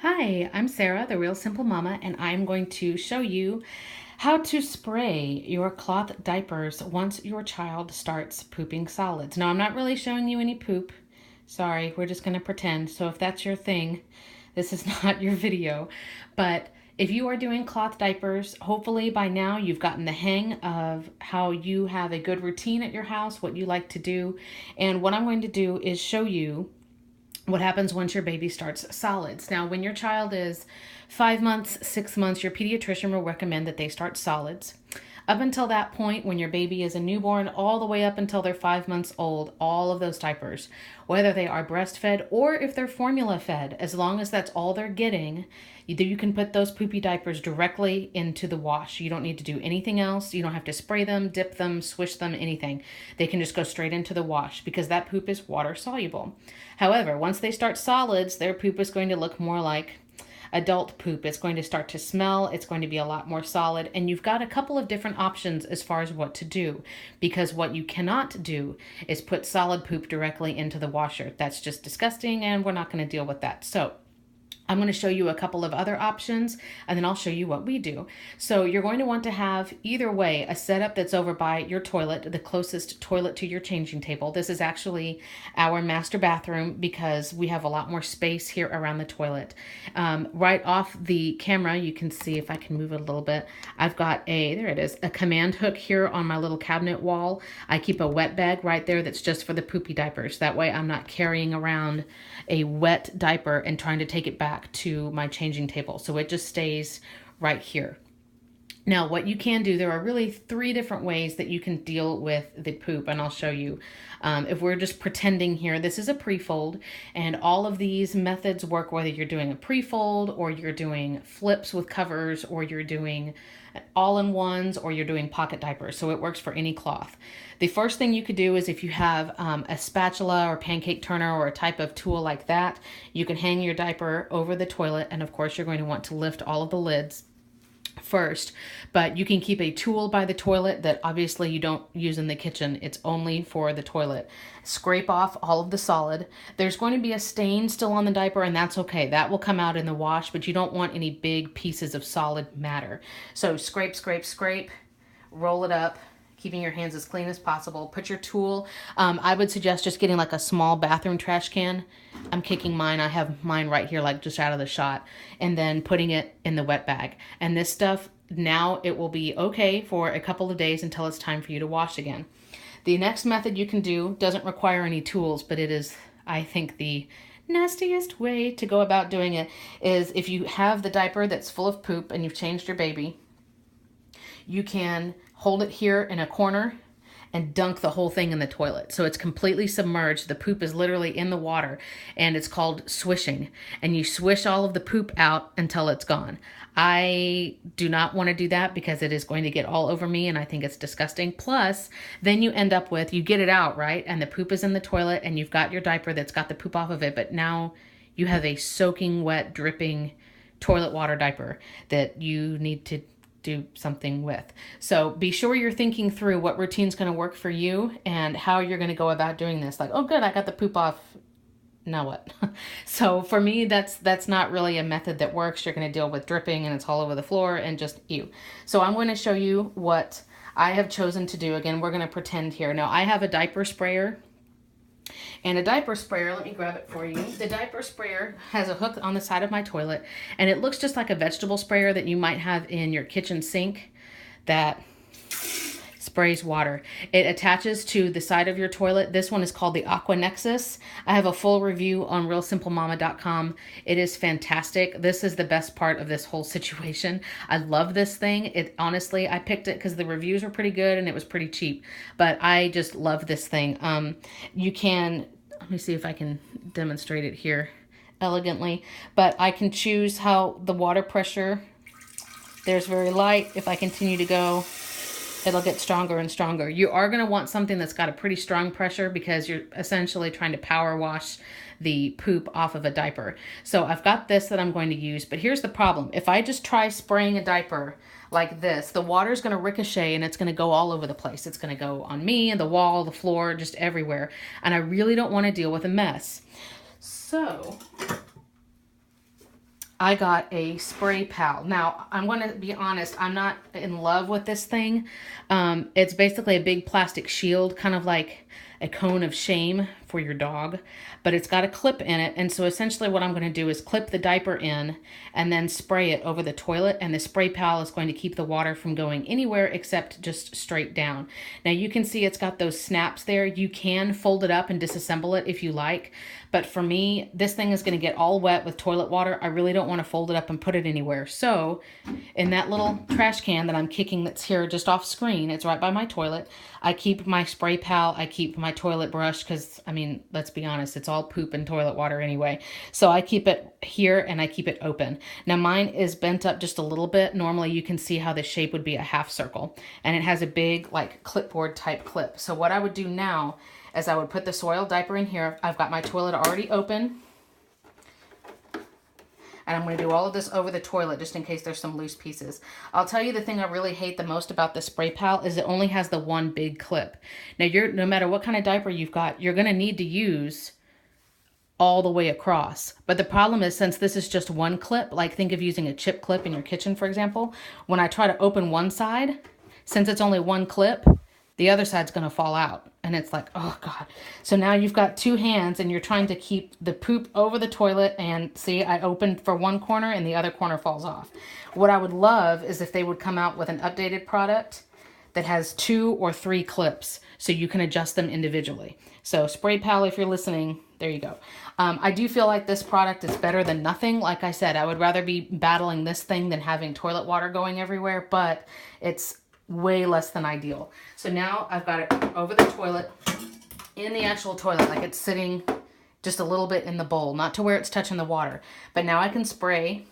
Hi, I'm Sarah, the Real Simple Mama, and I'm going to show you how to spray your cloth diapers once your child starts pooping solids. Now, I'm not really showing you any poop. Sorry, we're just going to pretend. So if that's your thing, this is not your video. But if you are doing cloth diapers, hopefully by now you've gotten the hang of how you have a good routine at your house, what you like to do. And what I'm going to do is show you what happens once your baby starts solids. Now, when your child is 5 months, 6 months, your pediatrician will recommend that they start solids. Up until that point, when your baby is a newborn, all the way up until they're 5 months old, all of those diapers, whether they are breastfed or if they're formula fed, as long as that's all they're getting, you can put those poopy diapers directly into the wash. You don't need to do anything else. You don't have to spray them, dip them, swish them, anything. They can just go straight into the wash because that poop is water soluble. However, once they start solids, their poop is going to look more like adult poop. It's going to start to smell. It's going to be a lot more solid. And you've got a couple of different options as far as what to do, because what you cannot do is put solid poop directly into the washer. That's just disgusting, and we're not going to deal with that. So I'm going to show you a couple of other options, and then I'll show you what we do. So you're going to want to have, either way, a setup that's over by your toilet, the closest toilet to your changing table. This is actually our master bathroom because we have a lot more space here around the toilet. Right off the camera, you can see, if I can move it a little bit, I've got there it is, a command hook here on my little cabinet wall. I keep a wet bag right there that's just for the poopy diapers. That way I'm not carrying around a wet diaper and trying to take it back to my changing table. So it just stays right here. Now, what you can do, there are really 3 different ways that you can deal with the poop, and I'll show you. If we're just pretending here, this is a pre-fold, and all of these methods work whether you're doing a pre-fold or you're doing flips with covers or you're doing all-in-ones or you're doing pocket diapers. So it works for any cloth. The first thing you could do is, if you have a spatula or pancake turner or a type of tool like that, you can hang your diaper over the toilet, and of course you're going to want to lift all of the lids first, but you can keep a tool by the toilet that obviously you don't use in the kitchen. It's only for the toilet. Scrape off all of the solid. There's going to be a stain still on the diaper, and that's okay. That will come out in the wash, but you don't want any big pieces of solid matter. So scrape, scrape, scrape, roll it up, keeping your hands as clean as possible. Put your tool, I would suggest just getting like a small bathroom trash can. I'm kicking mine. I have mine right here, like just out of the shot, and then putting it in the wet bag. And this stuff, now it will be okay for a couple of days until it's time for you to wash again. The next method you can do doesn't require any tools, but it is, I think, the nastiest way to go about doing it is, if you have the diaper that's full of poop and you've changed your baby, you can hold it here in a corner and dunk the whole thing in the toilet. So it's completely submerged. The poop is literally in the water, and it's called swishing. And you swish all of the poop out until it's gone. I do not want to do that because it is going to get all over me, and I think it's disgusting. Plus, then you end up with, you get it out, right? And the poop is in the toilet, and you've got your diaper that's got the poop off of it, but now you have a soaking wet, dripping toilet water diaper that you need to do something with. So be sure you're thinking through what routine's going to work for you and how you're going to go about doing this. Like, oh good, I got the poop off, now what? So for me, that's not really a method that works. You're going to deal with dripping and it's all over the floor and just ew. So I'm going to show you what I have chosen to do. Again, we're going to pretend here. Now, I have a diaper sprayer. And a diaper sprayer, let me grab it for you. The diaper sprayer has a hook on the side of my toilet, and it looks just like a vegetable sprayer that you might have in your kitchen sink that sprays water. It attaches to the side of your toilet. This one is called the Aqua Nexus. I have a full review on realsimplemama.com. It is fantastic. This is the best part of this whole situation. I love this thing. It honestly, I picked it because the reviews were pretty good and it was pretty cheap, but I just love this thing. You can, let me see if I can demonstrate it here elegantly, but I can choose how the water pressure, there's very light. If I continue to go, it'll get stronger and stronger. You are going to want something that's got a pretty strong pressure because you're essentially trying to power wash the poop off of a diaper. So I've got this that I'm going to use, but here's the problem. If I just try spraying a diaper like this, the water's going to ricochet and it's going to go all over the place. It's going to go on me and the wall, the floor, just everywhere. And I really don't want to deal with a mess. So I got a spray pal. Now, I'm going to be honest, I'm not in love with this thing. It's basically a big plastic shield, kind of like a cone of shame for your dog, but it's got a clip in it. And so essentially what I'm going to do is clip the diaper in and then spray it over the toilet. And the spray pal is going to keep the water from going anywhere except just straight down. Now you can see it's got those snaps there. You can fold it up and disassemble it if you like. But for me, this thing is going to get all wet with toilet water. I really don't want to fold it up and put it anywhere. So in that little trash can that I'm kicking that's here just off screen, it's right by my toilet, I keep my spray pal, I keep my toilet brush because, I mean, let's be honest, it's all poop and toilet water anyway. So I keep it here and I keep it open. Now mine is bent up just a little bit. Normally you can see how the shape would be a half circle. And it has a big like clipboard type clip. So what I would do now is I would put the soiled diaper in here. I've got my toilet already open. And I'm going to do all of this over the toilet just in case there's some loose pieces. I'll tell you the thing I really hate the most about the spray pal is it only has the one big clip. Now, no matter what kind of diaper you've got, you're going to need to use all the way across. But the problem is, since this is just one clip, like think of using a chip clip in your kitchen, for example, when I try to open one side, since it's only one clip, the other side's going to fall out. And it's like, oh God. So now you've got two hands and you're trying to keep the poop over the toilet, and see, I opened for one corner and the other corner falls off. What I would love is if they would come out with an updated product that has 2 or 3 clips so you can adjust them individually. So spray pal, if you're listening, there you go. I do feel like this product is better than nothing. Like I said, I would rather be battling this thing than having toilet water going everywhere, but it's way less than ideal. So now I've got it over the toilet, in the actual toilet, like it's sitting just a little bit in the bowl, not to where it's touching the water. But now I can spray,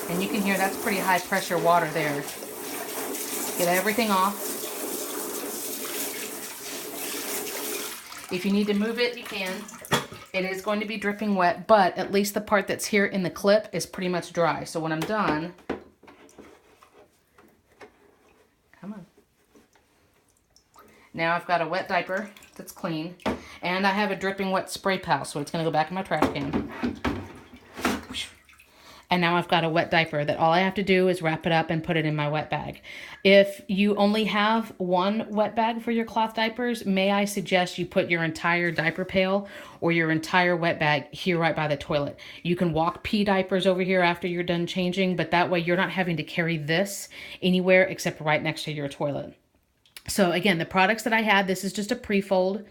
and you can hear that's pretty high pressure water there. Get everything off. If you need to move it, you can. It is going to be dripping wet, but at least the part that's here in the clip is pretty much dry. So when I'm done, come on. Now I've got a wet diaper that's clean, and I have a dripping wet spray pal, so it's going to go back in my trash can. And now I've got a wet diaper that all I have to do is wrap it up and put it in my wet bag. If you only have one wet bag for your cloth diapers, may I suggest you put your entire diaper pail or your entire wet bag here right by the toilet. You can walk pee diapers over here after you're done changing, but that way you're not having to carry this anywhere except right next to your toilet. So again, the products that I had, this is just a pre-fold.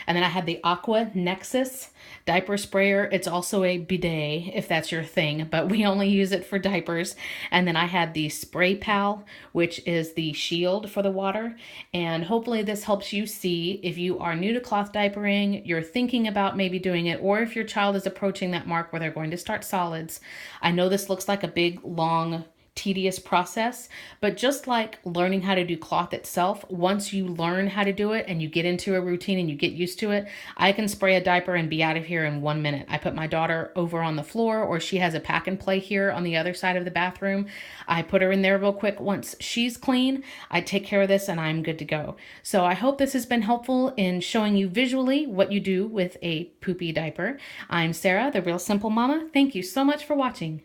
And then I had the Aqua Nexus diaper sprayer. It's also a bidet, if that's your thing, but we only use it for diapers. And then I had the Spray Pal, which is the shield for the water. And hopefully this helps you see if you are new to cloth diapering, you're thinking about maybe doing it, or if your child is approaching that mark where they're going to start solids. I know this looks like a big, long, tedious process, but just like learning how to do cloth itself, once you learn how to do it and you get into a routine and you get used to it, I can spray a diaper and be out of here in 1 minute. I put my daughter over on the floor, or she has a pack and play here on the other side of the bathroom. I put her in there real quick. Once she's clean, I take care of this and I'm good to go. So I hope this has been helpful in showing you visually what you do with a poopy diaper. I'm Sarah, the Real Simple Mama. Thank you so much for watching.